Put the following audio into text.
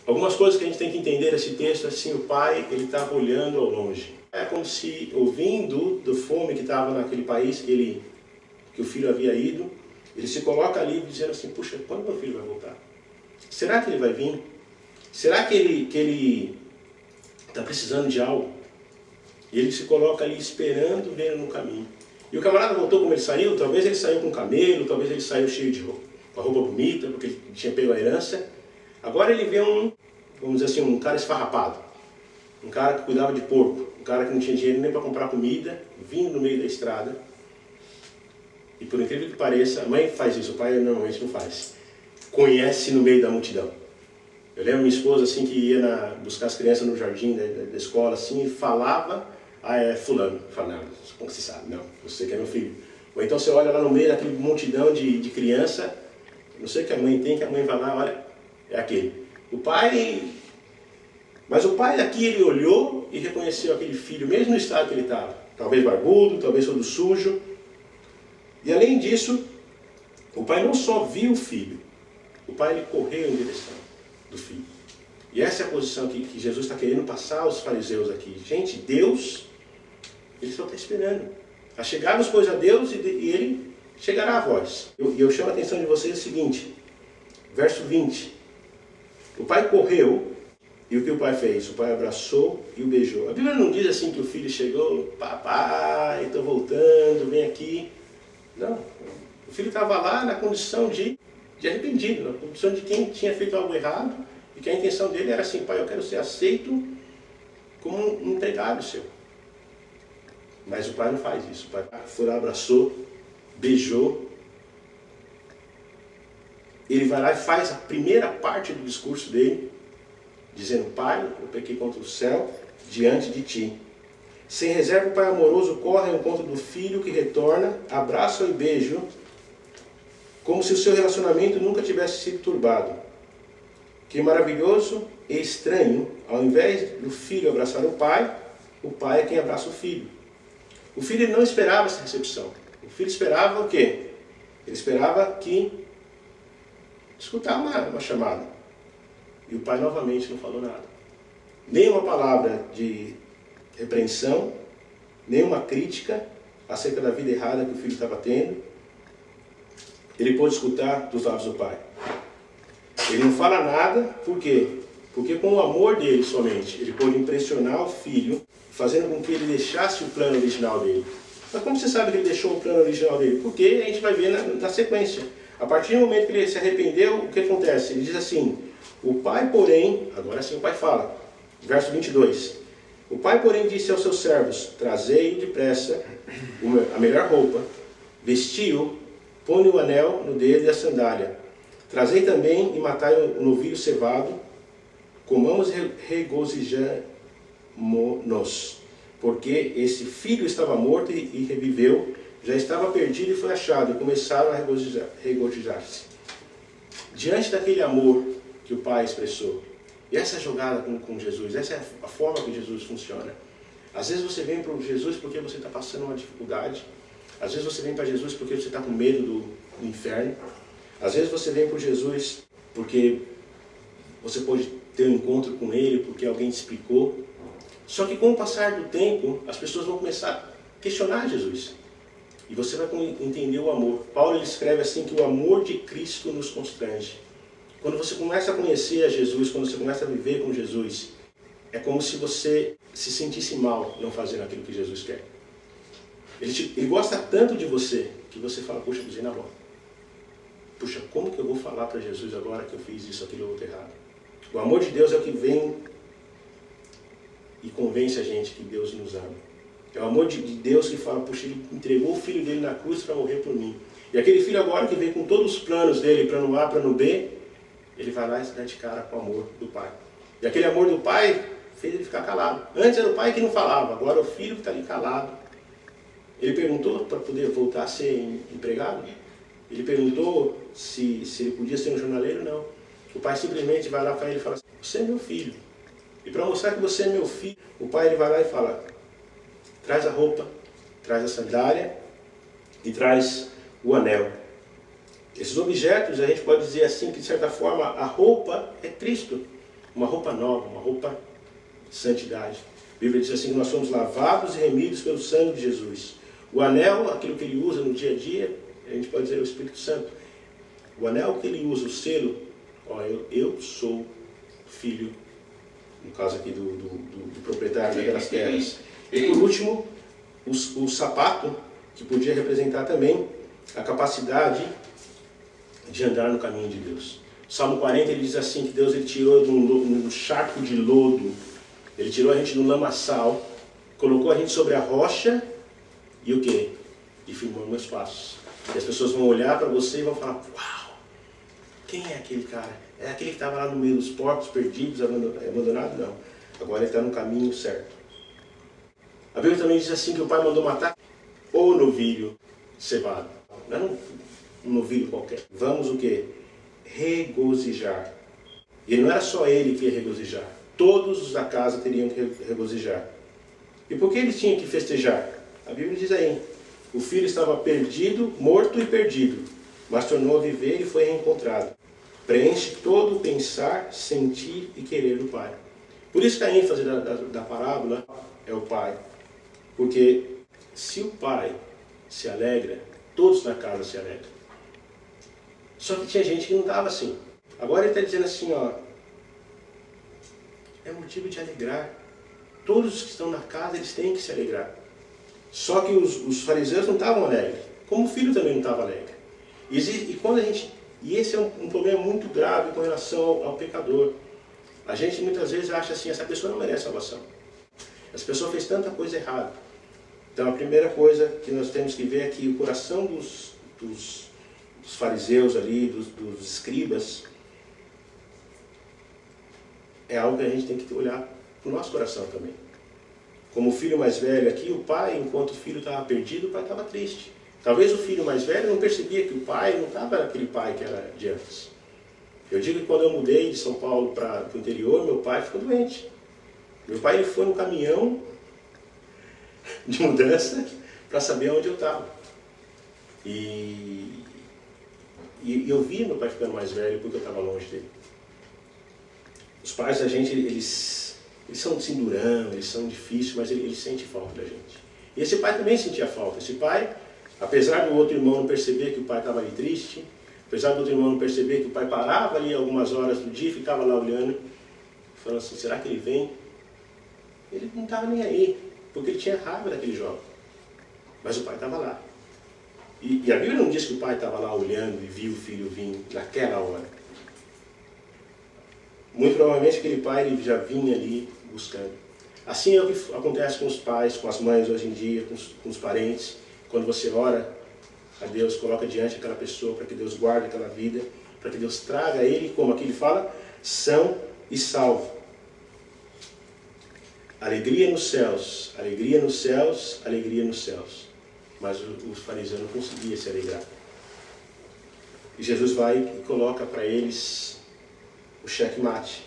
Algumas coisas que a gente tem que entender nesse texto, assim, o pai, ele estava olhando ao longe. É como se, ouvindo do fome que estava naquele país que o filho havia ido, ele se coloca ali dizendo assim, puxa, quando meu filho vai voltar? Será que ele vai vir? Será que ele está precisando de algo? E ele se coloca ali esperando, vendo no caminho. E o camarada voltou como ele saiu, talvez ele saiu com camelo, talvez ele saiu cheio de roupa, com a roupa bonita, porque ele tinha pego a herança. Agora ele vê vamos dizer assim, um cara esfarrapado, um cara que cuidava de porco, um cara que não tinha dinheiro nem para comprar comida, vindo no meio da estrada. E por incrível que pareça, a mãe faz isso, o pai normalmente não faz. Conhece no meio da multidão. Eu lembro minha esposa assim que ia buscar as crianças no jardim da escola assim, e falava, é fulano. Fala, não, como você sabe? Não, você que é meu filho. Ou então você olha lá no meio daquele multidão de criança, não sei o que a mãe tem, que a mãe vai lá, olha, é aquele. Mas o pai aqui, ele olhou e reconheceu aquele filho, mesmo no estado que ele estava. Talvez barbudo, talvez todo sujo. E além disso, o pai não só viu o filho, o pai ele correu em direção do filho. E essa é a posição que Jesus está querendo passar aos fariseus aqui. Gente, Deus, ele só está esperando a chegarmos a Deus e ele chegará a vós. E eu chamo a atenção de vocês o seguinte, verso 20. O pai correu e o que o pai fez? O pai abraçou e o beijou. A Bíblia não diz assim que o filho chegou, papai, estou voltando, vem aqui. Não, o filho estava lá na condição de arrependido, na condição de quem tinha feito algo errado e que a intenção dele era assim, pai, eu quero ser aceito como um empregado seu. Mas o pai não faz isso, o pai foi lá, abraçou, beijou. Ele vai lá e faz a primeira parte do discurso dele, dizendo, pai, eu pequei contra o céu diante de ti. Sem reserva, o pai amoroso corre ao encontro do filho que retorna, abraça e beijo, como se o seu relacionamento nunca tivesse sido turbado. Que maravilhoso e estranho, ao invés do filho abraçar o pai é quem abraça o filho. O filho não esperava essa recepção. O filho esperava o quê? Ele esperava escutar uma chamada. E o pai novamente não falou nada. Nem uma palavra de repreensão, nenhuma crítica acerca da vida errada que o filho estava tendo. Ele pôde escutar dos lábios do pai. Ele não fala nada, por quê? Porque com o amor dele somente, ele pôde impressionar o filho, fazendo com que ele deixasse o plano original dele. Mas como você sabe que ele deixou o plano original dele? Porque a gente vai ver na sequência. A partir do momento que ele se arrependeu, o que acontece? Ele diz assim, o pai, porém, agora sim o pai fala, verso 22, o pai, porém, disse aos seus servos, trazei depressa a melhor roupa, vestiu, põe o anel no dedo e a sandália, trazei também e matai o novilho cevado, comamos e regozijamo-nos, porque esse filho estava morto e reviveu, já estava perdido e foi achado, e começaram a regozijar-se. Diante daquele amor que o pai expressou, e essa jogada com Jesus, essa é a forma que Jesus funciona. Às vezes você vem para Jesus porque você está passando uma dificuldade, às vezes você vem para Jesus porque você está com medo do inferno, às vezes você vem para Jesus porque você pode ter um encontro com Ele, porque alguém te explicou. Só que com o passar do tempo, as pessoas vão começar a questionar Jesus. E você vai entender o amor. Paulo ele escreve assim que o amor de Cristo nos constrange. Quando você começa a conhecer a Jesus, quando você começa a viver com Jesus, é como se você se sentisse mal não fazendo aquilo que Jesus quer. Ele gosta tanto de você, que você fala, puxa, pisei na bola. Puxa, como que eu vou falar para Jesus agora que eu fiz isso, aquilo ou outro errado? O amor de Deus é o que vem e convence a gente que Deus nos ama. É o amor de Deus que fala, puxa, ele entregou o filho dele na cruz para morrer por mim. E aquele filho agora que vem com todos os planos dele, plano A, plano B, ele vai lá e se dá de cara com o amor do pai. E aquele amor do pai fez ele ficar calado. Antes era o pai que não falava, agora é o filho que está ali calado. Ele perguntou para poder voltar a ser empregado? Ele perguntou se ele podia ser um jornaleiro? Não. O pai simplesmente vai lá para ele e fala assim, você é meu filho. E para mostrar que você é meu filho, o pai ele vai lá e fala, traz a roupa, traz a sandália e traz o anel. Esses objetos, a gente pode dizer assim, que de certa forma a roupa é Cristo. uma roupa nova, uma roupa de santidade. A Bíblia diz assim que nós somos lavados e remidos pelo sangue de Jesus. O anel, aquilo que ele usa no dia a dia, a gente pode dizer o Espírito Santo. O anel que ele usa, o selo, ó, eu sou filho, no caso aqui do proprietário daquelas terras. E por último, o sapato, que podia representar também a capacidade de andar no caminho de Deus. O Salmo 40 ele diz assim que Deus ele tirou de um charco de lodo, ele tirou a gente do lamaçal, colocou a gente sobre a rocha e o quê? E firmou meus passos. E as pessoas vão olhar para você e vão falar, uau, quem é aquele cara? É aquele que estava lá no meio dos porcos, perdidos, abandonado? Não. Agora ele está no caminho certo. A Bíblia também diz assim que o pai mandou matar o novilho cevado. Não é um novilho qualquer. Vamos o quê? Regozijar. E não era só ele que ia regozijar. Todos os da casa teriam que regozijar. E por que eles tinham que festejar? A Bíblia diz aí, o filho estava perdido, morto e perdido, mas tornou a viver e foi reencontrado. Preenche todo o pensar, sentir e querer do pai. Por isso que a ênfase da parábola é o pai. Porque se o pai se alegra, todos na casa se alegram. Só que tinha gente que não estava assim. Agora ele está dizendo assim, ó, é motivo de alegrar. Todos os que estão na casa, eles têm que se alegrar. Só que os fariseus não estavam alegres, como o filho também não estava alegre. E esse é um problema muito grave com relação ao pecador. A gente muitas vezes acha assim, essa pessoa não merece salvação. Essa pessoa fez tanta coisa errada. Então a primeira coisa que nós temos que ver é que o coração dos fariseus ali, dos escribas, é algo que a gente tem que olhar para o nosso coração também. Como o filho mais velho aqui, o pai, enquanto o filho estava perdido, o pai estava triste. Talvez o filho mais velho não percebia que o pai não estava aquele pai que era de antes. Eu digo que quando eu mudei de São Paulo para o interior, meu pai ficou doente. Meu pai ele foi no caminhão de mudança para saber onde eu estava. E eu vi meu pai ficando mais velho porque eu estava longe dele. Os pais da gente, eles são assim durão, eles são difíceis, mas eles sentem falta da gente. E esse pai também sentia falta. Esse pai, apesar do outro irmão não perceber que o pai estava ali triste, apesar do outro irmão não perceber que o pai parava ali algumas horas do dia e ficava lá olhando, falando assim, será que ele vem? Ele não estava nem aí, porque ele tinha raiva daquele jovem. Mas o pai estava lá. E a Bíblia não diz que o pai estava lá olhando e viu o filho vir naquela hora. Muito provavelmente aquele pai ele já vinha ali buscando. Assim é o que acontece com os pais, com as mães hoje em dia, com os parentes. Quando você ora a Deus, coloca diante aquela pessoa para que Deus guarde aquela vida, para que Deus traga ele, como aqui ele fala, são e salvo. Alegria nos céus, alegria nos céus, alegria nos céus. Mas os fariseus não conseguiam se alegrar. E Jesus vai e coloca para eles o checkmate.